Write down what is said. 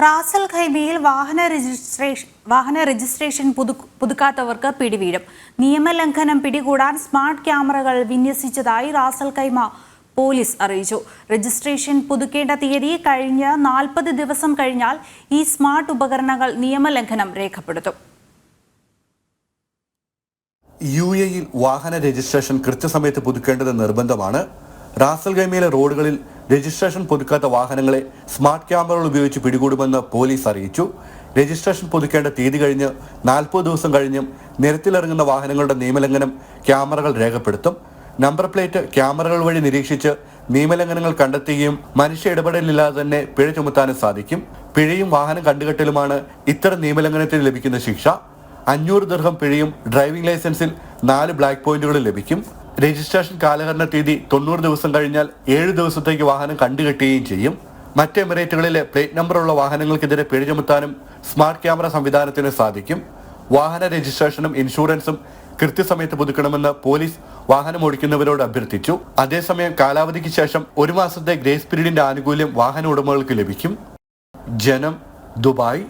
Ras al ഖൈമയിൽ വാഹന registration പുതുക്കാത്തവർക്ക് പിടിവീഴും. നിയമലംഘനം പിടികൂടാൻ സ്മാർട്ട് ക്യാമറകൾ വിന്യസിച്ചതായി റാസൽ ഖൈമ പോലീസ് അറിയിച്ചു. രജിസ്ട്രേഷൻ പുതുക്കേണ്ട തീയതി കഴിഞ്ഞ് 40 ദിവസം കഴിഞ്ഞാൽ ഈ സ്മാർട്ട് ഉപകരണങ്ങൾ നിയമലംഘനം രേഖപ്പെടുത്തും. UAE-യിൽ വാഹന രജിസ്ട്രേഷൻ കൃത്യസമയത്ത് പുതുക്കേണ്ടത് നിർബന്ധമാണ്. റാസൽ ഖൈമയിലെ റോഡുകളിൽ രജിസ്ട്രേഷൻ പുതുക്കാത്ത വാഹനങ്ങളെ സ്മാർട്ട് ക്യാമറകൾ ഉപയോഗിച്ച് പിടികൂടുമെന്ന് പോലീസ് അറിയിച്ചു. രജിസ്ട്രേഷൻ പുതുക്കേണ്ട തീയതി കഴിഞ്ഞ് 40 ദിവസം കഴിഞ്ഞും നിരത്തിലിറങ്ങുന്ന വാഹനങ്ങളുടെ നിയമലംഘനം ക്യാമറകൾ രേഖപ്പെടുത്തും. നമ്പർ പ്ലേറ്റ് ക്യാമറകൾ വഴി നിരീക്ഷിച്ച് നിയമലംഘനങ്ങൾ കണ്ടെത്തുകയും മനുഷ്യ ഇടപെടലില്ലാതെ തന്നെ പിഴ ചുമത്താനും സാധിക്കും. പിഴയും വാഹനം കണ്ടുകെട്ടലുമാണ് ഇത്തരം നിയമലംഘനത്തിന് ലഭിക്കുന്ന ശിക്ഷ. 500 ദിർഹം പിഴയും ഡ്രൈവിംഗ് ലൈസൻസിൽ 4 ബ്ലാക്ക് പോയിന്റുകളും ലഭിക്കും. രജിസ്ട്രേഷൻ കാലഹരണ തീയതി 90 ദിവസം കഴിഞ്ഞാൽ 7 ദിവസത്തേക്ക് വാഹനം കണ്ടുകെട്ടുകയും ചെയ്യും. മറ്റ് എമിറേറ്റുകളിലെ പ്ലേറ്റ് നമ്പറുള്ള വാഹനങ്ങൾക്കെതിരെ പിഴ ചുമത്താനും സ്മാർട്ട് ക്യാമറ സംവിധാനത്തിന് സാധിക്കും. വാഹന രജിസ്ട്രേഷനും ഇൻഷുറൻസും കൃത്യസമയത്ത് പുതുക്കണമെന്ന് പോലീസ് വാഹനം ഓടിക്കുന്നവരോട് അഭ്യർത്ഥിച്ചു. അതേസമയം കാലാവധിക്ക് ശേഷം 1 മാസത്തെ ഗ്രേസ് പീരീഡിന്റെ ആനുകൂല്യം വാഹന ഉടമകൾക്ക് ലഭിക്കും. ജനം, ദുബായ്.